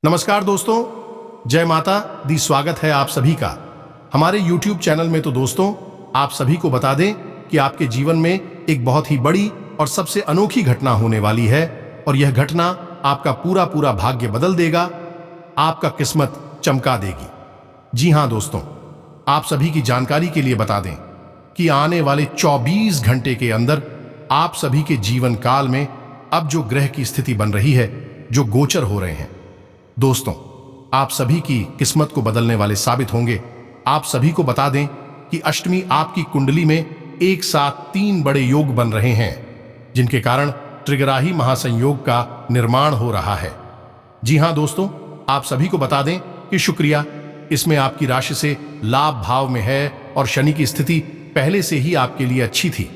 नमस्कार दोस्तों, जय माता दी। स्वागत है आप सभी का हमारे YouTube चैनल में। तो दोस्तों, आप सभी को बता दें कि आपके जीवन में एक बहुत ही बड़ी और सबसे अनोखी घटना होने वाली है और यह घटना आपका पूरा पूरा भाग्य बदल देगा, आपका किस्मत चमका देगी। जी हां दोस्तों, आप सभी की जानकारी के लिए बता दें कि आने वाले 24 घंटे के अंदर आप सभी के जीवन काल में अब जो ग्रह की स्थिति बन रही है, जो गोचर हो रहे हैं, दोस्तों आप सभी की किस्मत को बदलने वाले साबित होंगे। आप सभी को बता दें कि अष्टमी आपकी कुंडली में एक साथ 3 बड़े योग बन रहे हैं, जिनके कारण त्रिग्राही महासंयोग का निर्माण हो रहा है। जी हां दोस्तों, आप सभी को बता दें कि शुक्रिया इसमें आपकी राशि से लाभ भाव में है और शनि की स्थिति पहले से ही आपके लिए अच्छी थी।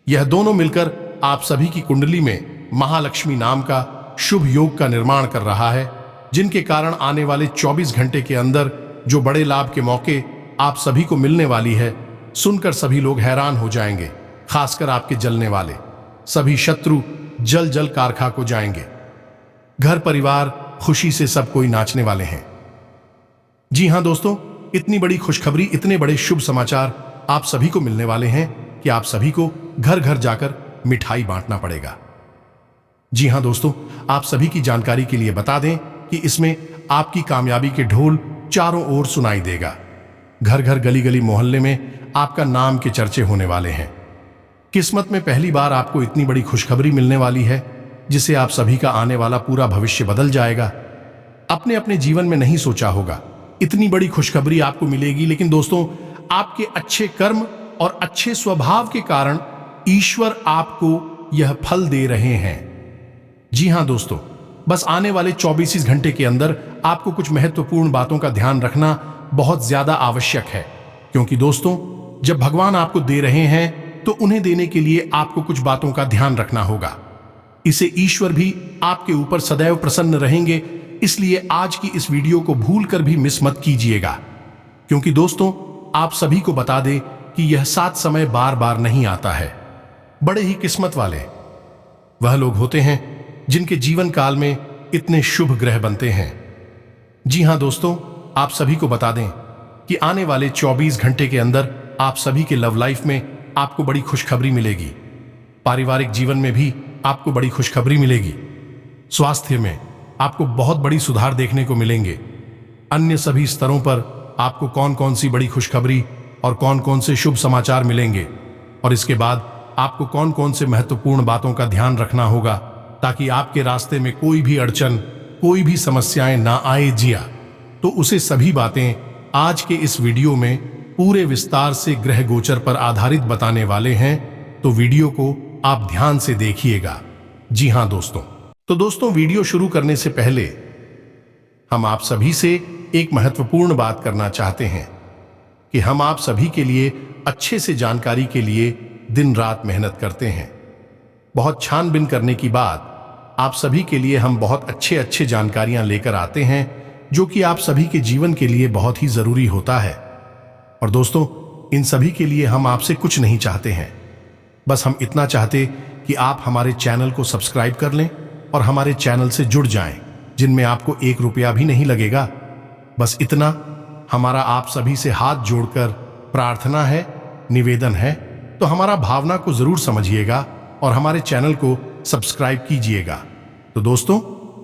यह दोनों मिलकर आप सभी की कुंडली में महालक्ष्मी नाम का शुभ योग का निर्माण कर रहा है, जिनके कारण आने वाले 24 घंटे के अंदर जो बड़े लाभ के मौके आप सभी को मिलने वाली है, सुनकर सभी लोग हैरान हो जाएंगे। खासकर आपके जलने वाले सभी शत्रु जल जल कारखा को जाएंगे। घर परिवार खुशी से सब कोई नाचने वाले हैं। जी हां दोस्तों, इतनी बड़ी खुशखबरी, इतने बड़े शुभ समाचार आप सभी को मिलने वाले हैं कि आप सभी को घर घर जाकर मिठाई बांटना पड़ेगा। जी हां दोस्तों, आप सभी की जानकारी के लिए बता दें कि इसमें आपकी कामयाबी के ढोल चारों ओर सुनाई देगा। घर घर गली गली मोहल्ले में आपका नाम के चर्चे होने वाले हैं। किस्मत में पहली बार आपको इतनी बड़ी खुशखबरी मिलने वाली है, जिससे आप सभी का आने वाला पूरा भविष्य बदल जाएगा। अपने अपने जीवन में नहीं सोचा होगा इतनी बड़ी खुशखबरी आपको मिलेगी, लेकिन दोस्तों आपके अच्छे कर्म और अच्छे स्वभाव के कारण ईश्वर आपको यह फल दे रहे हैं। जी हां दोस्तों, बस आने वाले 24 घंटे के अंदर आपको कुछ महत्वपूर्ण बातों का ध्यान रखना बहुत ज्यादा आवश्यक है, क्योंकि दोस्तों जब भगवान आपको दे रहे हैं तो उन्हें देने के लिए आपको कुछ बातों का ध्यान रखना होगा। इसे ईश्वर भी आपके ऊपर सदैव प्रसन्न रहेंगे, इसलिए आज की इस वीडियो को भूल कर भी मिस मत कीजिएगा, क्योंकि दोस्तों आप सभी को बता दें कि यह 7 समय बार बार नहीं आता है। बड़े ही किस्मत वाले वह लोग होते हैं जिनके जीवन काल में इतने शुभ ग्रह बनते हैं। जी हां दोस्तों, आप सभी को बता दें कि आने वाले 24 घंटे के अंदर आप सभी के लव लाइफ में आपको बड़ी खुशखबरी मिलेगी। पारिवारिक जीवन में भी आपको बड़ी खुशखबरी मिलेगी। स्वास्थ्य में आपको बहुत बड़ी सुधार देखने को मिलेंगे। अन्य सभी स्तरों पर आपको कौन कौन सी बड़ी खुशखबरी और कौन कौन से शुभ समाचार मिलेंगे, और इसके बाद आपको कौन कौन से महत्वपूर्ण बातों का ध्यान रखना होगा, ताकि आपके रास्ते में कोई भी अड़चन, कोई भी समस्याएं ना आए जिया। तो उसे सभी बातें आज के इस वीडियो में पूरे विस्तार से ग्रह गोचर पर आधारित बताने वाले हैं, तो वीडियो को आप ध्यान से देखिएगा। जी हां दोस्तों, तो दोस्तों वीडियो शुरू करने से पहले हम आप सभी से एक महत्वपूर्ण बात करना चाहते हैं कि हम आप सभी के लिए अच्छे से जानकारी के लिए दिन रात मेहनत करते हैं। बहुत छानबीन करने के बाद आप सभी के लिए हम बहुत अच्छे जानकारियां लेकर आते हैं, जो कि आप सभी के जीवन के लिए बहुत ही जरूरी होता है। और दोस्तों इन सभी के लिए हम आपसे कुछ नहीं चाहते हैं, बस हम इतना चाहते कि आप हमारे चैनल को सब्सक्राइब कर लें और हमारे चैनल से जुड़ जाएं, जिनमें आपको 1 रुपया भी नहीं लगेगा। बस इतना हमारा आप सभी से हाथ जोड़कर प्रार्थना है, निवेदन है। तो हमारा भावना को जरूर समझिएगा और हमारे चैनल को सब्सक्राइब कीजिएगा। तो दोस्तों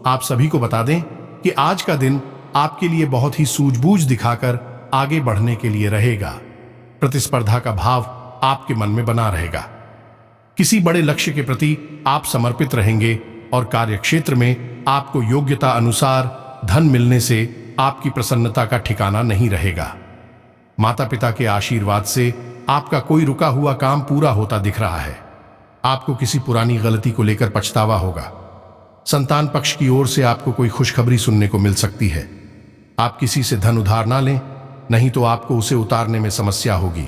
आप सभी को बता दें कि आज का दिन आपके लिए बहुत ही सूझबूझ दिखाकर आगे बढ़ने के लिए रहेगा। प्रतिस्पर्धा का भाव आपके मन में बना रहेगा। किसी बड़े लक्ष्य के प्रति आप समर्पित रहेंगे और कार्यक्षेत्र में आपको योग्यता अनुसार धन मिलने से आपकी प्रसन्नता का ठिकाना नहीं रहेगा। माता पिता के आशीर्वाद से आपका कोई रुका हुआ काम पूरा होता दिख रहा है। आपको किसी पुरानी गलती को लेकर पछतावा होगा। संतान पक्ष की ओर से आपको कोई खुशखबरी सुनने को मिल सकती है। आप किसी से धन उधार ना लें, नहीं तो आपको उसे उतारने में समस्या होगी।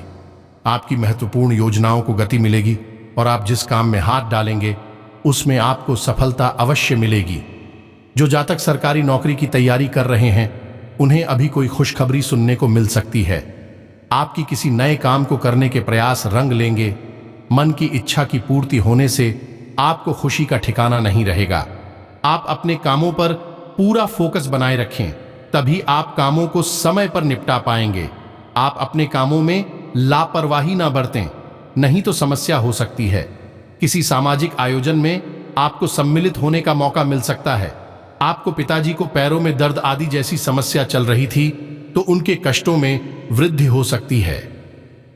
आपकी महत्वपूर्ण योजनाओं को गति मिलेगी और आप जिस काम में हाथ डालेंगे उसमें आपको सफलता अवश्य मिलेगी। जो जातक सरकारी नौकरी की तैयारी कर रहे हैं, उन्हें अभी कोई खुशखबरी सुनने को मिल सकती है। आपकी किसी नए काम को करने के प्रयास रंग लेंगे। मन की इच्छा की पूर्ति होने से आपको खुशी का ठिकाना नहीं रहेगा। आप अपने कामों पर पूरा फोकस बनाए रखें, तभी आप कामों को समय पर निपटा पाएंगे। आप अपने कामों में लापरवाही ना बरतें, नहीं तो समस्या हो सकती है। किसी सामाजिक आयोजन में आपको सम्मिलित होने का मौका मिल सकता है। आपको पिताजी को पैरों में दर्द आदि जैसी समस्या चल रही थी, तो उनके कष्टों में वृद्धि हो सकती है।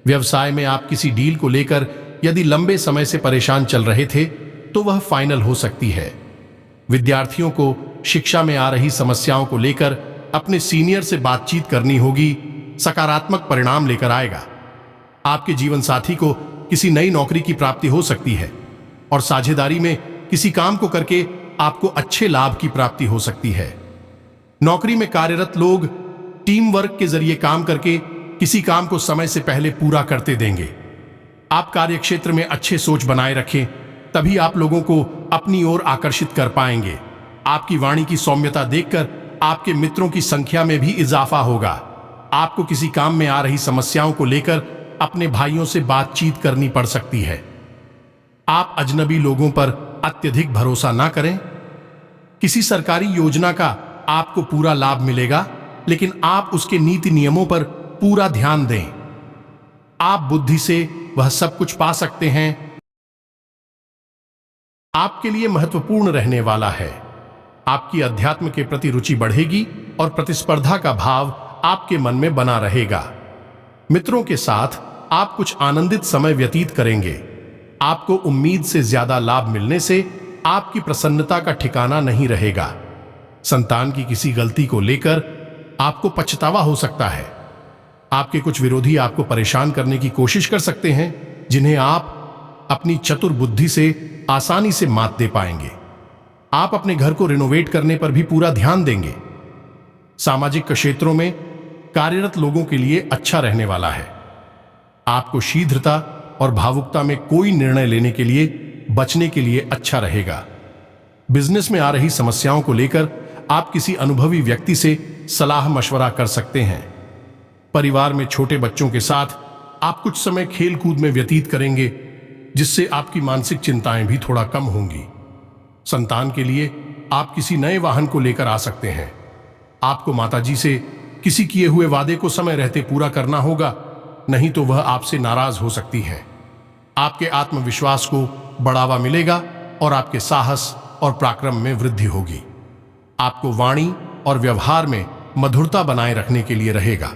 व्यवसाय में आप किसी डील को लेकर यदि लंबे समय से परेशान चल रहे थे, तो वह फाइनल हो सकती है। विद्यार्थियों को शिक्षा में आ रही समस्याओं को लेकर अपने सीनियर से बातचीत करनी होगी, सकारात्मक परिणाम लेकर आएगा। आपके जीवन साथी को किसी नई नौकरी की प्राप्ति हो सकती है और साझेदारी में किसी काम को करके आपको अच्छे लाभ की प्राप्ति हो सकती है। नौकरी में कार्यरत लोग टीम वर्क के जरिए काम करके किसी काम को समय से पहले पूरा करते देंगे। आप कार्यक्षेत्र में अच्छे सोच बनाए रखें, तभी आप लोगों को अपनी ओर आकर्षित कर पाएंगे। आपकी वाणी की सौम्यता देखकर आपके मित्रों की संख्या में भी इजाफा होगा। आपको किसी काम में आ रही समस्याओं को लेकर अपने भाइयों से बातचीत करनी पड़ सकती है। आप अजनबी लोगों पर अत्यधिक भरोसा ना करें। किसी सरकारी योजना का आपको पूरा लाभ मिलेगा, लेकिन आप उसके नीति नियमों पर पूरा ध्यान दें। आप बुद्धि से वह सब कुछ पा सकते हैं। आपके लिए महत्वपूर्ण रहने वाला है। आपकी अध्यात्म के प्रति रुचि बढ़ेगी और प्रतिस्पर्धा का भाव आपके मन में बना रहेगा। मित्रों के साथ आप कुछ आनंदित समय व्यतीत करेंगे। आपको उम्मीद से ज्यादा लाभ मिलने से आपकी प्रसन्नता का ठिकाना नहीं रहेगा। संतान की किसी गलती को लेकर आपको पछतावा हो सकता है। आपके कुछ विरोधी आपको परेशान करने की कोशिश कर सकते हैं, जिन्हें आप अपनी चतुर बुद्धि से आसानी से मात दे पाएंगे। आप अपने घर को रिनोवेट करने पर भी पूरा ध्यान देंगे। सामाजिक क्षेत्रों में कार्यरत लोगों के लिए अच्छा रहने वाला है। आपको शीघ्रता और भावुकता में कोई निर्णय लेने के लिए बचने के लिए अच्छा रहेगा। बिजनेस में आ रही समस्याओं को लेकर आप किसी अनुभवी व्यक्ति से सलाह मशवरा कर सकते हैं। परिवार में छोटे बच्चों के साथ आप कुछ समय खेल कूद में व्यतीत करेंगे, जिससे आपकी मानसिक चिंताएं भी थोड़ा कम होंगी। संतान के लिए आप किसी नए वाहन को लेकर आ सकते हैं। आपको माताजी से किसी किए हुए वादे को समय रहते पूरा करना होगा, नहीं तो वह आपसे नाराज हो सकती है। आपके आत्मविश्वास को बढ़ावा मिलेगा और आपके साहस और पराक्रम में वृद्धि होगी। आपको वाणी और व्यवहार में मधुरता बनाए रखने के लिए रहेगा।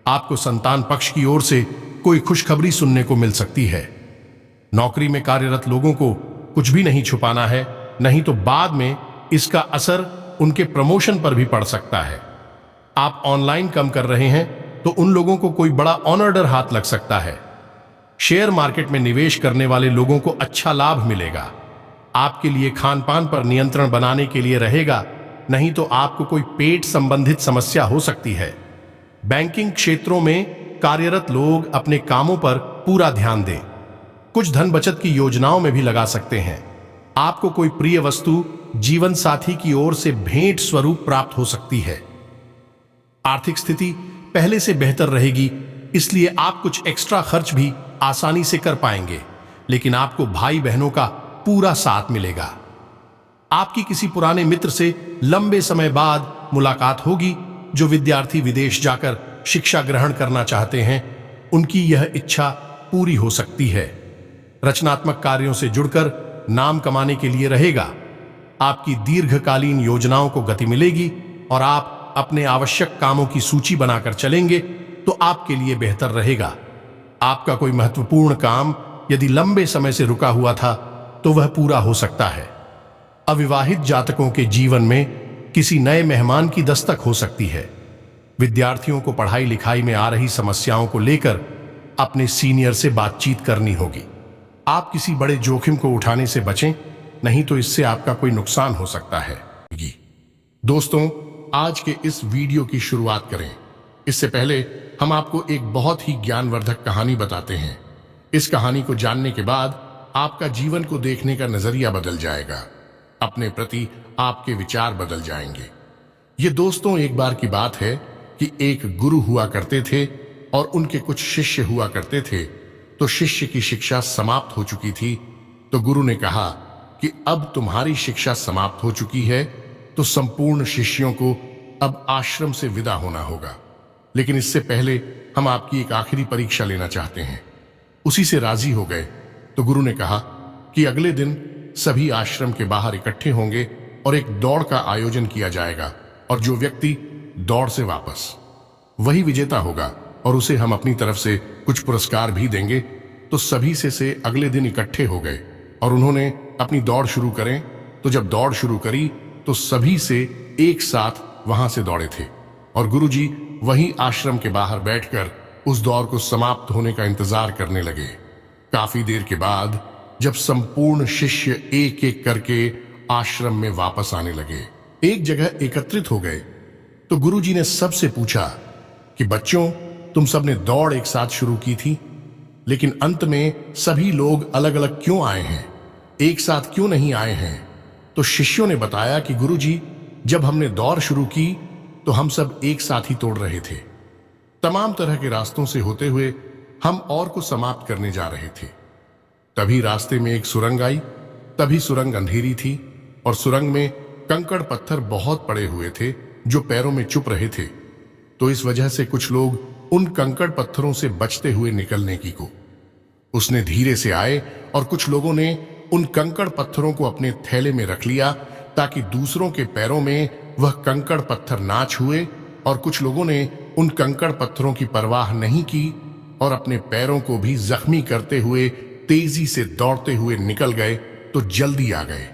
आपको संतान पक्ष की ओर से कोई खुशखबरी सुनने को मिल सकती है। नौकरी में कार्यरत लोगों को कुछ भी नहीं छुपाना है, नहीं तो बाद में इसका असर उनके प्रमोशन पर भी पड़ सकता है। आप ऑनलाइन काम कर रहे हैं तो उन लोगों को कोई बड़ा ऑनर्डर हाथ लग सकता है। शेयर मार्केट में निवेश करने वाले लोगों को अच्छा लाभ मिलेगा। आपके लिए खान पान पर नियंत्रण बनाने के लिए रहेगा, नहीं तो आपको कोई पेट संबंधित समस्या हो सकती है। बैंकिंग क्षेत्रों में कार्यरत लोग अपने कामों पर पूरा ध्यान दें। कुछ धन बचत की योजनाओं में भी लगा सकते हैं। आपको कोई प्रिय वस्तु जीवन साथी की ओर से भेंट स्वरूप प्राप्त हो सकती है। आर्थिक स्थिति पहले से बेहतर रहेगी, इसलिए आप कुछ एक्स्ट्रा खर्च भी आसानी से कर पाएंगे, लेकिन आपको भाई बहनों का पूरा साथ मिलेगा। आपकी किसी पुराने मित्र से लंबे समय बाद मुलाकात होगी। जो विद्यार्थी विदेश जाकर शिक्षा ग्रहण करना चाहते हैं, उनकी यह इच्छा पूरी हो सकती है। रचनात्मक कार्यों से जुड़कर नाम कमाने के लिए रहेगा। आपकी दीर्घकालीन योजनाओं को गति मिलेगी और आप अपने आवश्यक कामों की सूची बनाकर चलेंगे तो आपके लिए बेहतर रहेगा। आपका कोई महत्वपूर्ण काम यदि लंबे समय से रुका हुआ था तो वह पूरा हो सकता है। अविवाहित जातकों के जीवन में किसी नए मेहमान की दस्तक हो सकती है। विद्यार्थियों को पढ़ाई लिखाई में आ रही समस्याओं को लेकर अपने सीनियर से बातचीत करनी होगी। आप किसी बड़े जोखिम को उठाने से बचें, नहीं तो इससे आपका कोई नुकसान हो सकता है। दोस्तों, आज के इस वीडियो की शुरुआत करें इससे पहले हम आपको एक बहुत ही ज्ञानवर्धक कहानी बताते हैं। इस कहानी को जानने के बाद आपका जीवन को देखने का नजरिया बदल जाएगा। अपने प्रति आपके विचार बदल जाएंगे। ये दोस्तों, एक बार की बात है कि एक गुरु हुआ करते थे और उनके कुछ शिष्य हुआ करते थे। तो शिष्य की शिक्षा समाप्त हो चुकी थी, तो गुरु ने कहा कि अब तुम्हारी शिक्षा समाप्त हो चुकी है, तो संपूर्ण शिष्यों को अब आश्रम से विदा होना होगा। लेकिन इससे पहले हम आपकी एक आखिरी परीक्षा लेना चाहते हैं। उसी से राजी हो गए तो गुरु ने कहा कि अगले दिन सभी आश्रम के बाहर इकट्ठे होंगे और एक दौड़ का आयोजन किया जाएगा, और जो व्यक्ति दौड़ से वापस, वही विजेता होगा और उसे हम अपनी तरफ से कुछ पुरस्कार भी देंगे। तो सभी से अगले दिन इकट्ठे हो गए और उन्होंने अपनी दौड़ शुरू करें। तो जब दौड़ शुरू करी तो सभी से एक साथ वहां से दौड़े थे, और गुरुजी वहीं आश्रम के बाहर बैठकर उस दौड़ को समाप्त होने का इंतजार करने लगे। काफी देर के बाद जब संपूर्ण शिष्य एक एक करके आश्रम में वापस आने लगे, एक जगह एकत्रित हो गए, तो गुरुजी ने सबसे पूछा कि बच्चों, तुम सबने दौड़ एक साथ शुरू की थी, लेकिन अंत में सभी लोग अलग अलग क्यों आए हैं, एक साथ क्यों नहीं आए हैं? तो शिष्यों ने बताया कि गुरुजी, जब हमने दौड़ शुरू की तो हम सब एक साथ ही तोड़ रहे थे। तमाम तरह के रास्तों से होते हुए हम और को समाप्त करने जा रहे थे। तभी रास्ते में एक सुरंग आई। तभी सुरंग अंधेरी थी और सुरंग में कंकड़ पत्थर बहुत पड़े हुए थे जो पैरों में चुप रहे थे। तो इस वजह से कुछ लोग उन कंकड़ पत्थरों से बचते हुए निकलने की को उसने धीरे से आए, और कुछ लोगों ने उन कंकड़ पत्थरों को अपने थैले में रख लिया ताकि दूसरों के पैरों में वह कंकड़ पत्थर ना छुए, और कुछ लोगों ने उन कंकड़ पत्थरों की परवाह नहीं की और अपने पैरों को भी जख्मी करते हुए तेजी से दौड़ते हुए निकल गए तो जल्दी आ गए।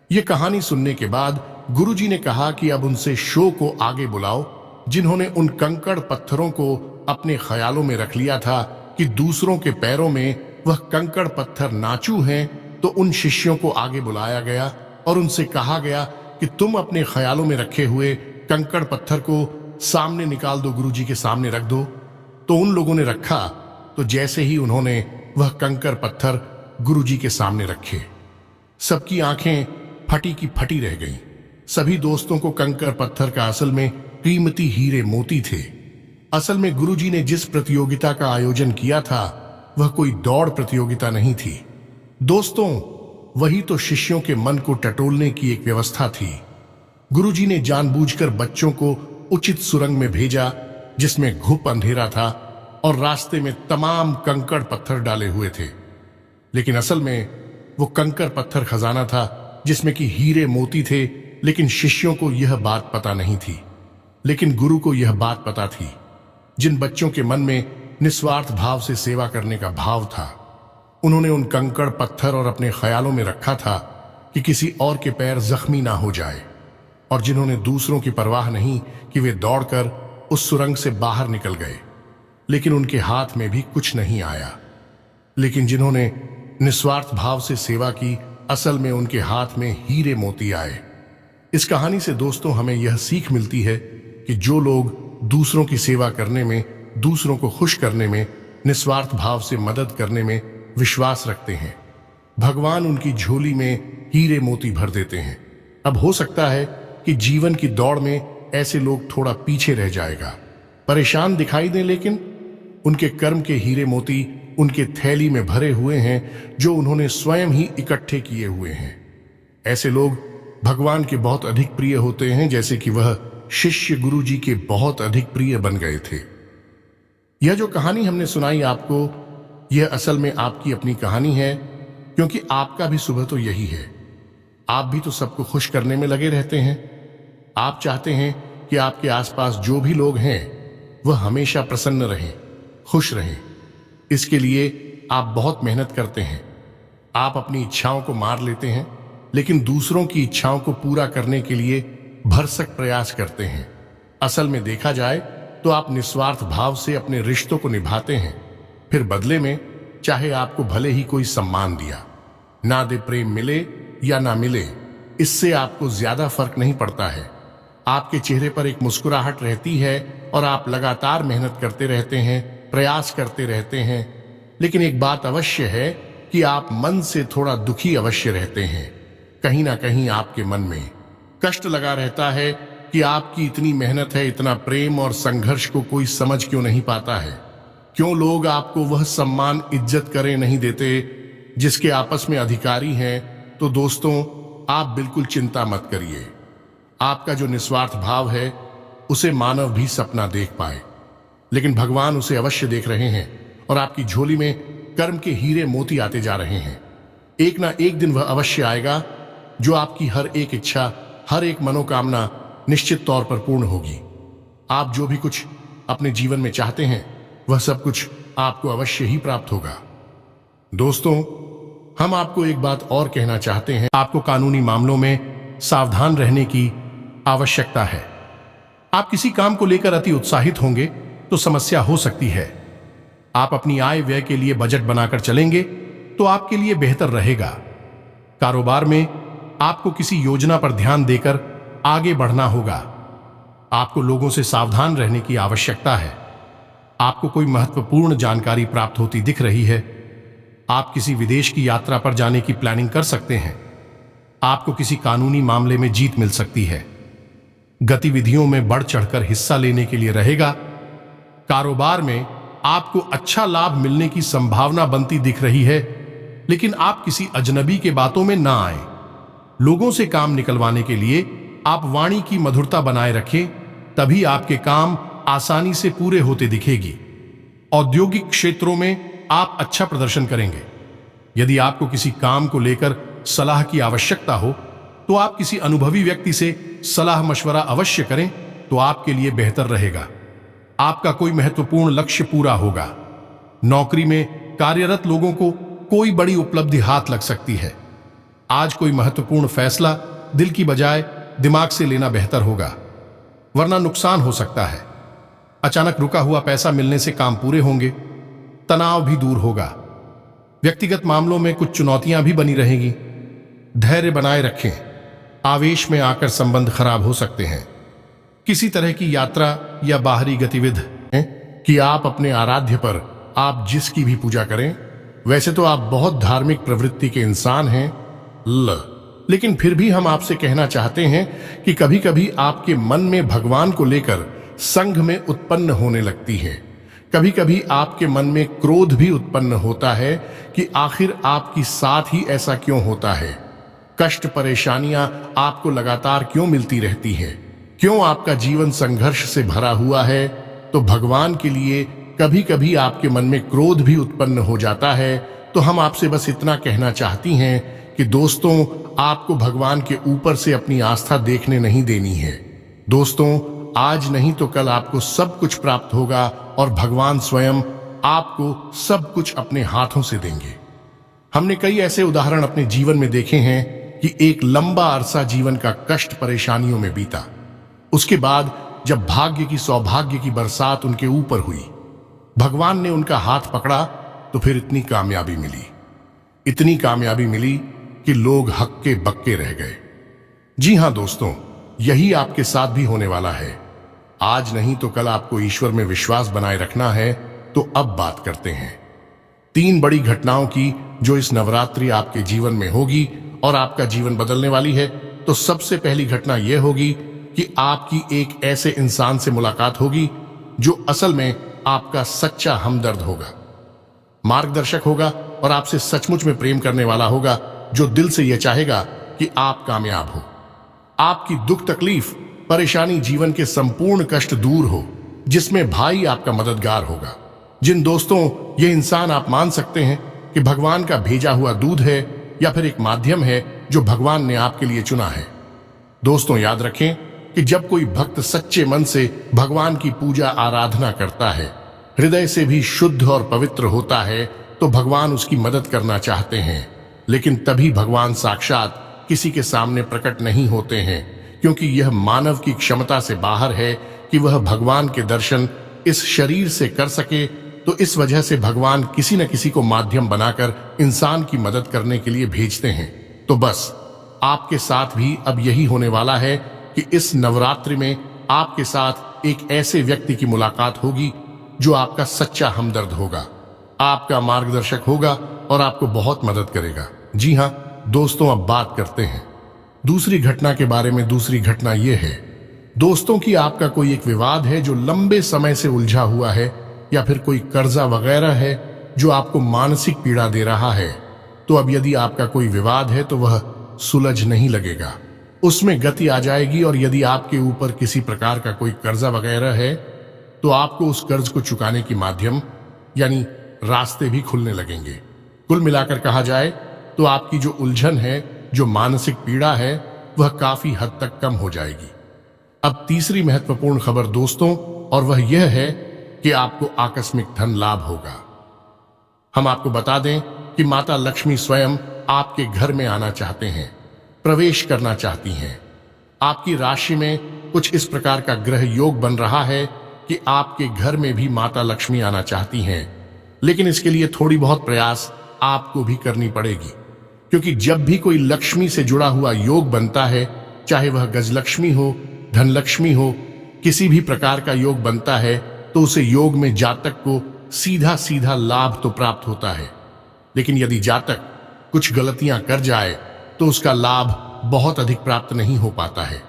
ये कहानी सुनने के बाद गुरुजी ने कहा कि अब उनसे शो को आगे बुलाओ, जिन्होंने उन कंकड़ पत्थरों को अपने ख्यालों में रख लिया था कि दूसरों के पैरों में वह कंकड़ पत्थर नाचू हैं। तो उन शिष्यों को आगे बुलाया गया और उनसे कहा गया कि तुम अपने ख्यालों में रखे हुए कंकड़ पत्थर को सामने निकाल दो, गुरुजी के सामने रख दो। तो उन लोगों ने रखा। तो जैसे ही उन्होंने वह कंकड़ पत्थर गुरुजी के सामने रखे, सबकी आंखें फटी की फटी रह गईं। सभी दोस्तों को कंकड़ पत्थर का असल में कीमती हीरे मोती थे। असल में गुरुजी ने जिस प्रतियोगिता का आयोजन किया था वह कोई दौड़ प्रतियोगिता नहीं थी दोस्तों, वही तो शिष्यों के मन को टटोलने की एक व्यवस्था थी। गुरुजी ने जानबूझकर बच्चों को उचित सुरंग में भेजा जिसमें घुप अंधेरा था और रास्ते में तमाम कंकड़ पत्थर डाले हुए थे। लेकिन असल में वो कंकड़ पत्थर खजाना था जिसमें कि हीरे मोती थे। लेकिन शिष्यों को यह बात पता नहीं थी, लेकिन गुरु को यह बात पता थी। जिन बच्चों के मन में निस्वार्थ भाव से सेवा करने का भाव था, उन्होंने उन कंकड़ पत्थर और अपने ख्यालों में रखा था कि किसी और के पैर जख्मी ना हो जाए, और जिन्होंने दूसरों की परवाह नहीं कि वे दौड़कर उस सुरंग से बाहर निकल गए, लेकिन उनके हाथ में भी कुछ नहीं आया। लेकिन जिन्होंने निस्वार्थ भाव से सेवा की, असल में उनके हाथ में हीरे मोती आए। इस कहानी से दोस्तों हमें यह सीख मिलती है कि जो लोग दूसरों की सेवा करने में, दूसरों को खुश करने में, निस्वार्थ भाव से मदद करने में विश्वास रखते हैं, भगवान उनकी झोली में हीरे मोती भर देते हैं। अब हो सकता है कि जीवन की दौड़ में ऐसे लोग थोड़ा पीछे रह जाएगा, परेशान दिखाई दें, लेकिन उनके कर्म के हीरे मोती उनके थैली में भरे हुए हैं जो उन्होंने स्वयं ही इकट्ठे किए हुए हैं। ऐसे लोग भगवान के बहुत अधिक प्रिय होते हैं, जैसे कि वह शिष्य गुरुजी के बहुत अधिक प्रिय बन गए थे। यह जो कहानी हमने सुनाई आपको, यह असल में आपकी अपनी कहानी है, क्योंकि आपका भी सुबह तो यही है। आप भी तो सबको खुश करने में लगे रहते हैं। आप चाहते हैं कि आपके आसपास जो भी लोग हैं वह हमेशा प्रसन्न रहें, खुश रहें। इसके लिए आप बहुत मेहनत करते हैं। आप अपनी इच्छाओं को मार लेते हैं, लेकिन दूसरों की इच्छाओं को पूरा करने के लिए भरसक प्रयास करते हैं। असल में देखा जाए तो आप निस्वार्थ भाव से अपने रिश्तों को निभाते हैं। फिर बदले में चाहे आपको भले ही कोई सम्मान दिया ना दे, प्रेम मिले या ना मिले, इससे आपको ज्यादा फर्क नहीं पड़ता है। आपके चेहरे पर एक मुस्कुराहट रहती है और आप लगातार मेहनत करते रहते हैं, प्रयास करते रहते हैं। लेकिन एक बात अवश्य है कि आप मन से थोड़ा दुखी अवश्य रहते हैं। कहीं ना कहीं आपके मन में कष्ट लगा रहता है कि आपकी इतनी मेहनत है, इतना प्रेम और संघर्ष को कोई समझ क्यों नहीं पाता है। क्यों लोग आपको वह सम्मान, इज्जत करे नहीं देते जिसके आपस में अधिकारी हैं। तो दोस्तों, आप बिल्कुल चिंता मत करिए। आपका जो निस्वार्थ भाव है उसे मानव भी सपना देख पाए, लेकिन भगवान उसे अवश्य देख रहे हैं और आपकी झोली में कर्म के हीरे मोती आते जा रहे हैं। एक ना एक दिन वह अवश्य आएगा जो आपकी हर एक इच्छा, हर एक मनोकामना निश्चित तौर पर पूर्ण होगी। आप जो भी कुछ अपने जीवन में चाहते हैं वह सब कुछ आपको अवश्य ही प्राप्त होगा। दोस्तों, हम आपको एक बात और कहना चाहते हैं, आपको कानूनी मामलों में सावधान रहने की आवश्यकता है। आप किसी काम को लेकर अति उत्साहित होंगे तो समस्या हो सकती है। आप अपनी आय व्यय के लिए बजट बनाकर चलेंगे तो आपके लिए बेहतर रहेगा। कारोबार में आपको किसी योजना पर ध्यान देकर आगे बढ़ना होगा। आपको लोगों से सावधान रहने की आवश्यकता है। आपको कोई महत्वपूर्ण जानकारी प्राप्त होती दिख रही है। आप किसी विदेश की यात्रा पर जाने की प्लानिंग कर सकते हैं। आपको किसी कानूनी मामले में जीत मिल सकती है। गतिविधियों में बढ़ चढ़कर हिस्सा लेने के लिए रहेगा। कारोबार में आपको अच्छा लाभ मिलने की संभावना बनती दिख रही है, लेकिन आप किसी अजनबी के बातों में ना आए। लोगों से काम निकलवाने के लिए आप वाणी की मधुरता बनाए रखें, तभी आपके काम आसानी से पूरे होते दिखेगी। औद्योगिक क्षेत्रों में आप अच्छा प्रदर्शन करेंगे। यदि आपको किसी काम को लेकर सलाह की आवश्यकता हो तो आप किसी अनुभवी व्यक्ति से सलाह मशवरा अवश्य करें तो आपके लिए बेहतर रहेगा। आपका कोई महत्वपूर्ण लक्ष्य पूरा होगा। नौकरी में कार्यरत लोगों को कोई बड़ी उपलब्धि हाथ लग सकती है। आज कोई महत्वपूर्ण फैसला दिल की बजाय दिमाग से लेना बेहतर होगा, वरना नुकसान हो सकता है। अचानक रुका हुआ पैसा मिलने से काम पूरे होंगे, तनाव भी दूर होगा। व्यक्तिगत मामलों में कुछ चुनौतियां भी बनी रहेंगी। धैर्य बनाए रखें। आवेश में आकर संबंध खराब हो सकते हैं। किसी तरह की यात्रा या बाहरी गतिविधि कि आप अपने आराध्य पर आप जिसकी भी पूजा करें। वैसे तो आप बहुत धार्मिक प्रवृत्ति के इंसान हैं, लेकिन फिर भी हम आपसे कहना चाहते हैं कि कभी कभी आपके मन में भगवान को लेकर संघ में उत्पन्न होने लगती है। कभी कभी आपके मन में क्रोध भी उत्पन्न होता है कि आखिर आपकी साथ ही ऐसा क्यों होता है। कष्ट परेशानियां आपको लगातार क्यों मिलती रहती हैं? क्यों आपका जीवन संघर्ष से भरा हुआ है? तो भगवान के लिए कभी कभी आपके मन में क्रोध भी उत्पन्न हो जाता है। तो हम आपसे बस इतना कहना चाहती हैं कि दोस्तों, आपको भगवान के ऊपर से अपनी आस्था देखने नहीं देनी है। दोस्तों, आज नहीं तो कल आपको सब कुछ प्राप्त होगा और भगवान स्वयं आपको सब कुछ अपने हाथों से देंगे। हमने कई ऐसे उदाहरण अपने जीवन में देखे हैं कि एक लंबा अरसा जीवन का कष्ट परेशानियों में बीता। उसके बाद जब भाग्य की सौभाग्य की बरसात उनके ऊपर हुई, भगवान ने उनका हाथ पकड़ा तो फिर इतनी कामयाबी मिली कि लोग हक्के बक्के रह गए। जी हां दोस्तों, यही आपके साथ भी होने वाला है। आज नहीं तो कल आपको ईश्वर में विश्वास बनाए रखना है। तो अब बात करते हैं 3 बड़ी घटनाओं की जो इस नवरात्रि आपके जीवन में होगी और आपका जीवन बदलने वाली है। तो सबसे पहली घटना यह होगी कि आपकी एक ऐसे इंसान से मुलाकात होगी जो असल में आपका सच्चा हमदर्द होगा, मार्गदर्शक होगा और आपसे सचमुच में प्रेम करने वाला होगा, जो दिल से यह चाहेगा कि आप कामयाब हो, आपकी दुख तकलीफ परेशानी जीवन के संपूर्ण कष्ट दूर हो, जिसमें भाई आपका मददगार होगा। जिन दोस्तों, ये इंसान आप मान सकते हैं कि भगवान का भेजा हुआ दूध है या फिर एक माध्यम है जो भगवान ने आपके लिए चुना है। दोस्तों, याद रखें कि जब कोई भक्त सच्चे मन से भगवान की पूजा आराधना करता है, हृदय से भी शुद्ध और पवित्र होता है, तो भगवान उसकी मदद करना चाहते हैं। लेकिन तभी भगवान साक्षात किसी के सामने प्रकट नहीं होते हैं, क्योंकि यह मानव की क्षमता से बाहर है कि वह भगवान के दर्शन इस शरीर से कर सके। तो इस वजह से भगवान किसी न किसी को माध्यम बनाकर इंसान की मदद करने के लिए भेजते हैं। तो बस आपके साथ भी अब यही होने वाला है कि इस नवरात्रि में आपके साथ एक ऐसे व्यक्ति की मुलाकात होगी जो आपका सच्चा हमदर्द होगा, आपका मार्गदर्शक होगा और आपको बहुत मदद करेगा। जी हाँ दोस्तों, अब बात करते हैं दूसरी घटना के बारे में। दूसरी घटना यह है दोस्तों कि आपका कोई एक विवाद है जो लंबे समय से उलझा हुआ है, या फिर कोई कर्जा वगैरह है जो आपको मानसिक पीड़ा दे रहा है। तो अब यदि आपका कोई विवाद है तो वह सुलझ नहीं लगेगा, उसमें गति आ जाएगी। और यदि आपके ऊपर किसी प्रकार का कोई कर्जा वगैरह है तो आपको उस कर्ज को चुकाने की माध्यम यानी रास्ते भी खुलने लगेंगे। कुल मिलाकर कहा जाए तो आपकी जो उलझन है, जो मानसिक पीड़ा है, वह काफी हद तक कम हो जाएगी। अब तीसरी महत्वपूर्ण खबर दोस्तों, और वह यह है कि आपको आकस्मिक धन लाभ होगा। हम आपको बता दें कि माता लक्ष्मी स्वयं आपके घर में आना चाहते हैं, प्रवेश करना चाहती हैं। आपकी राशि में कुछ इस प्रकार का ग्रह योग बन रहा है कि आपके घर में भी माता लक्ष्मी आना चाहती हैं, लेकिन इसके लिए थोड़ी बहुत प्रयास आपको भी करनी पड़ेगी। क्योंकि जब भी कोई लक्ष्मी से जुड़ा हुआ योग बनता है, चाहे वह गजलक्ष्मी हो, धनलक्ष्मी हो, किसी भी प्रकार का योग बनता है, तो उसे योग में जातक को सीधा सीधा लाभ तो प्राप्त होता है। लेकिन यदि जातक कुछ गलतियां कर जाए तो उसका लाभ बहुत अधिक प्राप्त नहीं हो पाता है,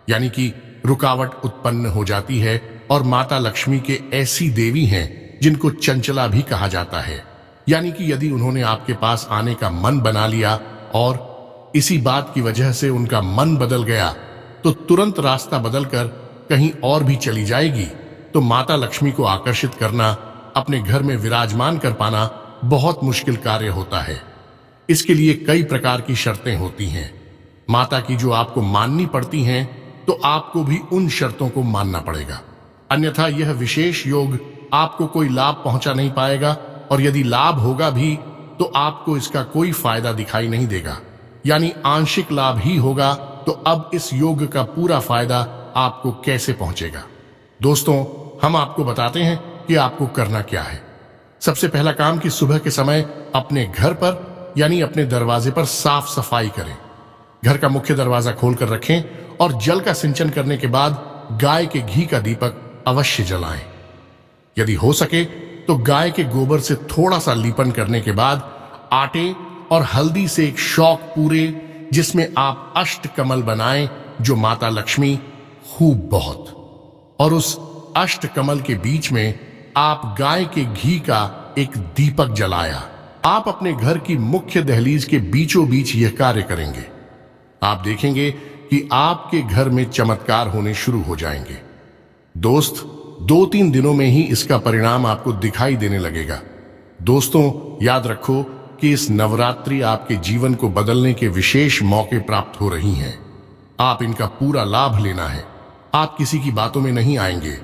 यानी कि रुकावट उत्पन्न हो जाती है। और माता लक्ष्मी के ऐसी देवी हैं जिनको चंचला भी कहा जाता है, यानी कि यदि उन्होंने आपके पास आने का मन बना लिया और इसी बात की वजह से उनका मन बदल गया तो तुरंत रास्ता बदलकर कहीं और भी चली जाएगी। तो माता लक्ष्मी को आकर्षित करना, अपने घर में विराजमान कर पाना बहुत मुश्किल कार्य होता है। इसके लिए कई प्रकार की शर्तें होती हैं माता की, जो आपको माननी पड़ती हैं, तो आपको भी उन शर्तों को मानना पड़ेगा। अन्यथा यह विशेष योग आपको कोई लाभ पहुंचा नहीं पाएगा, और यदि लाभ होगा भी तो आपको इसका कोई फायदा दिखाई नहीं देगा, यानी आंशिक लाभ ही होगा। तो अब इस योग का पूरा फायदा आपको कैसे पहुंचेगा? दोस्तों, हम आपको बताते हैं कि आपको करना क्या है। सबसे पहला काम कि सुबह के समय अपने घर पर यानी अपने दरवाजे पर साफ सफाई करें। घर का मुख्य दरवाजा खोलकर रखें और जल का सिंचन करने के बाद गाय के घी का दीपक अवश्य जलाएं। यदि हो सके तो गाय के गोबर से थोड़ा सा लीपन करने के बाद आटे और हल्दी से एक शौक पूरे, जिसमें आप अष्टकमल बनाएं, जो माता लक्ष्मी खूब बहुत, और उस अष्टकमल के बीच में आप गाय के घी का एक दीपक जलाया। आप अपने घर की मुख्य दहलीज के बीचों बीच यह कार्य करेंगे। आप देखेंगे कि आपके घर में चमत्कार होने शुरू हो जाएंगे। दोस्त, 2-3 दिनों में ही इसका परिणाम आपको दिखाई देने लगेगा। दोस्तों, याद रखो कि इस नवरात्रि आपके जीवन को बदलने के विशेष मौके प्राप्त हो रही हैं। आप इनका पूरा लाभ लेना है। आप किसी की बातों में नहीं आएंगे,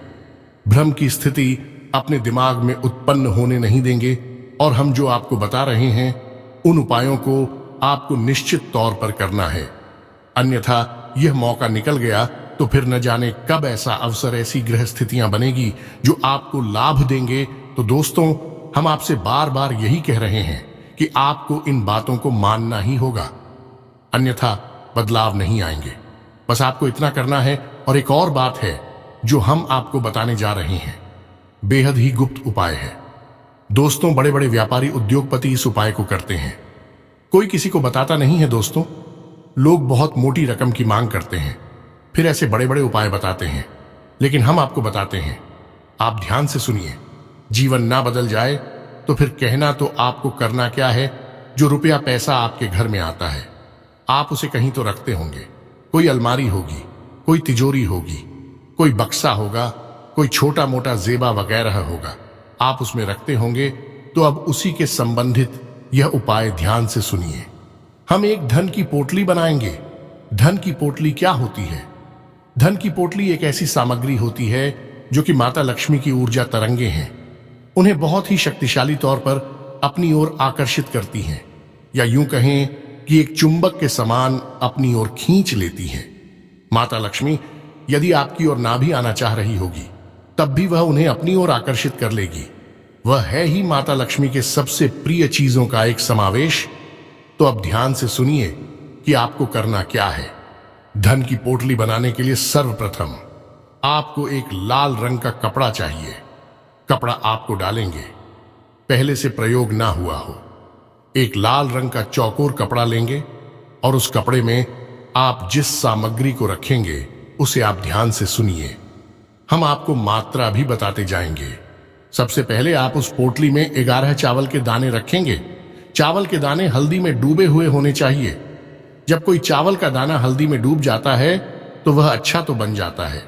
भ्रम की स्थिति अपने दिमाग में उत्पन्न होने नहीं देंगे, और हम जो आपको बता रहे हैं उन उपायों को आपको निश्चित तौर पर करना है। अन्यथा यह मौका निकल गया तो फिर न जाने कब ऐसा अवसर, ऐसी ग्रह स्थितियां बनेगी जो आपको लाभ देंगे। तो दोस्तों, हम आपसे बार बार यही कह रहे हैं कि आपको इन बातों को मानना ही होगा, अन्यथा बदलाव नहीं आएंगे। बस आपको इतना करना है। और एक और बात है जो हम आपको बताने जा रहे हैं, बेहद ही गुप्त उपाय है। दोस्तों, बड़े बड़े व्यापारी, उद्योगपति इस उपाय को करते हैं, कोई किसी को बताता नहीं है। दोस्तों, लोग बहुत मोटी रकम की मांग करते हैं, फिर ऐसे बड़े बड़े उपाय बताते हैं, लेकिन हम आपको बताते हैं। आप ध्यान से सुनिए। जीवन ना बदल जाए तो फिर कहना तो आपको करना क्या है। जो रुपया पैसा आपके घर में आता है, आप उसे कहीं तो रखते होंगे। कोई अलमारी होगी, कोई तिजोरी होगी, कोई बक्सा होगा, कोई छोटा मोटा जेबा वगैरह होगा, आप उसमें रखते होंगे। तो अब उसी के संबंधित यह उपाय ध्यान से सुनिए। हम एक धन की पोटली बनाएंगे। धन की पोटली क्या होती है? धन की पोटली एक ऐसी सामग्री होती है जो कि माता लक्ष्मी की ऊर्जा तरंगे हैं, उन्हें बहुत ही शक्तिशाली तौर पर अपनी ओर आकर्षित करती हैं, या यूं कहें कि एक चुंबक के समान अपनी ओर खींच लेती हैं। माता लक्ष्मी यदि आपकी ओर ना भी आना चाह रही होगी, तब भी वह उन्हें अपनी ओर आकर्षित कर लेगी। वह है ही माता लक्ष्मी के सबसे प्रिय चीजों का एक समावेश। तो अब ध्यान से सुनिए कि आपको करना क्या है। धन की पोटली बनाने के लिए सर्वप्रथम आपको एक लाल रंग का कपड़ा चाहिए। कपड़ा आपको डालेंगे, पहले से प्रयोग ना हुआ हो। एक लाल रंग का चौकोर कपड़ा लेंगे और उस कपड़े में आप जिस सामग्री को रखेंगे उसे आप ध्यान से सुनिए। हम आपको मात्रा भी बताते जाएंगे। सबसे पहले आप उस पोटली में 11 चावल के दाने रखेंगे। चावल के दाने हल्दी में डूबे हुए होने चाहिए। जब कोई चावल का दाना हल्दी में डूब जाता है तो वह अच्छा तो बन जाता है।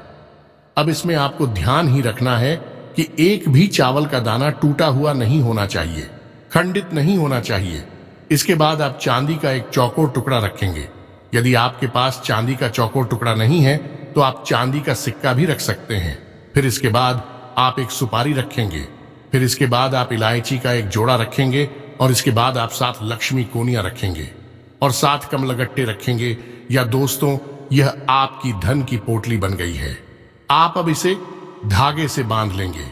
अब इसमें आपको ध्यान ही रखना है कि एक भी चावल का दाना टूटा हुआ नहीं होना चाहिए, खंडित नहीं होना चाहिए। इसके बाद आप चांदी का एक चौकोर टुकड़ा रखेंगे। यदि आपके पास चांदी का चौकोर टुकड़ा नहीं है तो आप चांदी का सिक्का भी रख सकते हैं। फिर इसके बाद आप एक सुपारी रखेंगे। फिर इसके बाद आप इलायची का एक जोड़ा रखेंगे और इसके बाद आप 7 लक्ष्मी कोनियां रखेंगे और 7 कमलगट्टे रखेंगे। या दोस्तों, यह आपकी धन की पोटली बन गई है। आप अब इसे धागे से बांध लेंगे।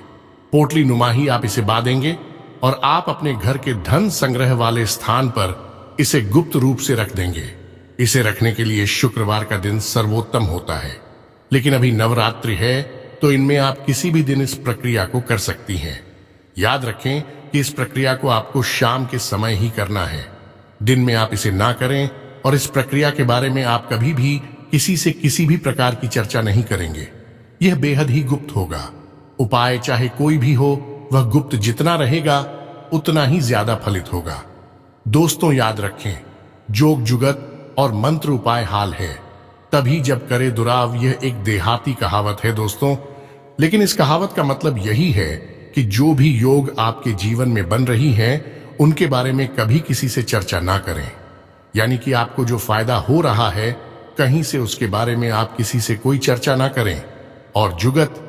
पोटली नुमा ही आप इसे बांधेंगे और आप अपने घर के धन संग्रह वाले स्थान पर इसे गुप्त रूप से रख देंगे। इसे रखने के लिए शुक्रवार का दिन सर्वोत्तम होता है, लेकिन अभी नवरात्रि है तो इनमें आप किसी भी दिन इस प्रक्रिया को कर सकती हैं। याद रखें कि इस प्रक्रिया को आपको शाम के समय ही करना है, दिन में आप इसे ना करें। और इस प्रक्रिया के बारे में आप कभी भी किसी से किसी भी प्रकार की चर्चा नहीं करेंगे। यह बेहद ही गुप्त होगा। उपाय चाहे कोई भी हो, वह गुप्त जितना रहेगा उतना ही ज्यादा फलित होगा। दोस्तों याद रखें, जोग जुगत और मंत्र उपाय हाल है, तभी जब करे दुराव। यह एक देहाती कहावत है दोस्तों, लेकिन इस कहावत का मतलब यही है कि जो भी योग आपके जीवन में बन रही हैं, उनके बारे में कभी किसी से चर्चा ना करें। यानी कि आपको जो फायदा हो रहा है कहीं से, उसके बारे में आप किसी से कोई चर्चा ना करें। और जुगत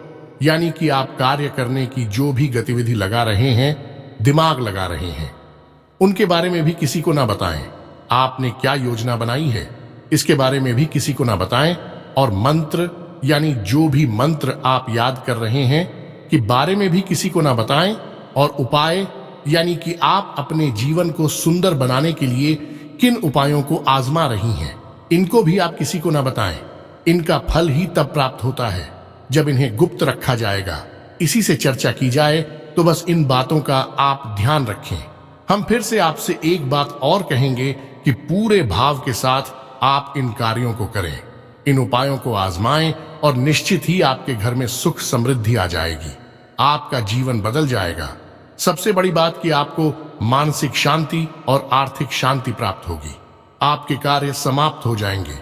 यानी कि आप कार्य करने की जो भी गतिविधि लगा रहे हैं, दिमाग लगा रहे हैं, उनके बारे में भी किसी को ना बताएं। आपने क्या योजना बनाई है इसके बारे में भी किसी को ना बताएं। और मंत्र यानी जो भी मंत्र आप याद कर रहे हैं कि बारे में भी किसी को ना बताएं। और उपाय यानी कि आप अपने जीवन को सुंदर बनाने के लिए किन उपायों को आजमा रही हैं, इनको भी आप किसी को ना बताएं। इनका फल ही तब प्राप्त होता है जब इन्हें गुप्त रखा जाएगा। इसी से चर्चा की जाए तो बस इन बातों का आप ध्यान रखें। हम फिर से आपसे एक बात और कहेंगे कि पूरे भाव के साथ आप इन कार्यों को करें, इन उपायों को आजमाएं और निश्चित ही आपके घर में सुख समृद्धि आ जाएगी। आपका जीवन बदल जाएगा। सबसे बड़ी बात कि आपको मानसिक शांति और आर्थिक शांति प्राप्त होगी। आपके कार्य समाप्त हो जाएंगे।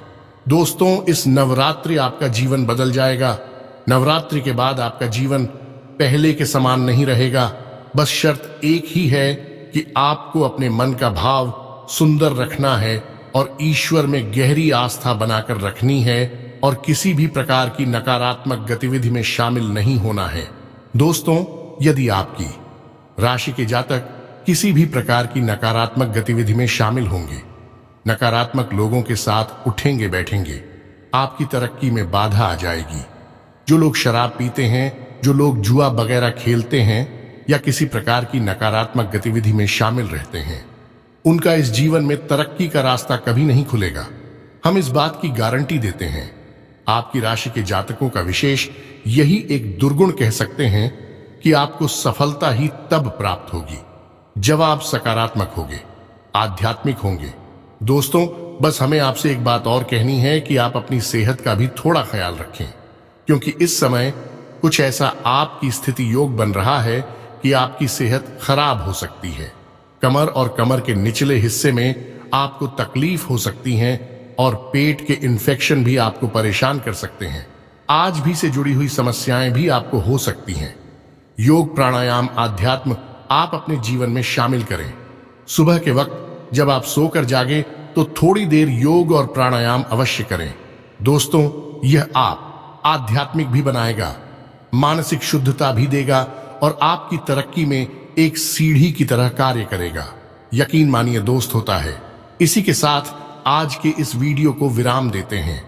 दोस्तों, इस नवरात्रि आपका जीवन बदल जाएगा। नवरात्रि के बाद आपका जीवन पहले के समान नहीं रहेगा। बस शर्त एक ही है कि आपको अपने मन का भाव सुंदर रखना है और ईश्वर में गहरी आस्था बनाकर रखनी है और किसी भी प्रकार की नकारात्मक गतिविधि में शामिल नहीं होना है। दोस्तों, यदि आपकी राशि के जातक किसी भी प्रकार की नकारात्मक गतिविधि में शामिल होंगे, नकारात्मक लोगों के साथ उठेंगे बैठेंगे, आपकी तरक्की में बाधा आ जाएगी। जो लोग शराब पीते हैं, जो लोग जुआ वगैरह खेलते हैं या किसी प्रकार की नकारात्मक गतिविधि में शामिल रहते हैं, उनका इस जीवन में तरक्की का रास्ता कभी नहीं खुलेगा। हम इस बात की गारंटी देते हैं। आपकी राशि के जातकों का विशेष यही एक दुर्गुण कह सकते हैं कि आपको सफलता ही तब प्राप्त होगी जब आप सकारात्मक होंगे, आध्यात्मिक होंगे। दोस्तों, बस हमें आपसे एक बात और कहनी है कि आप अपनी सेहत का भी थोड़ा ख्याल रखें, क्योंकि इस समय कुछ ऐसा आपकी स्थिति योग बन रहा है कि आपकी सेहत खराब हो सकती है। कमर और कमर के निचले हिस्से में आपको तकलीफ हो सकती है और पेट के इन्फेक्शन भी आपको परेशान कर सकते हैं। आज भी से जुड़ी हुई समस्याएं भी आपको हो सकती हैं। योग, प्राणायाम, आध्यात्म आप अपने जीवन में शामिल करें। सुबह के वक्त जब आप सोकर जागे तो थोड़ी देर योग और प्राणायाम अवश्य करें। दोस्तों, यह आप आध्यात्मिक भी बनाएगा, मानसिक शुद्धता भी देगा और आपकी तरक्की में एक सीढ़ी की तरह कार्य करेगा। यकीन मानिए दोस्त, होता है। इसी के साथ आज के इस वीडियो को विराम देते हैं।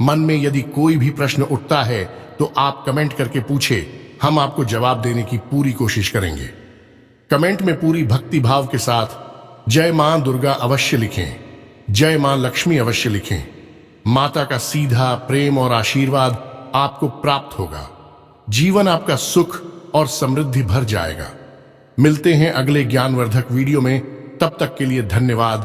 मन में यदि कोई भी प्रश्न उठता है तो आप कमेंट करके पूछे, हम आपको जवाब देने की पूरी कोशिश करेंगे। कमेंट में पूरी भक्ति भाव के साथ जय मां दुर्गा अवश्य लिखें, जय मां लक्ष्मी अवश्य लिखें। माता का सीधा प्रेम और आशीर्वाद आपको प्राप्त होगा। जीवन आपका सुख और समृद्धि भर जाएगा। मिलते हैं अगले ज्ञानवर्धक वीडियो में। तब तक के लिए धन्यवाद।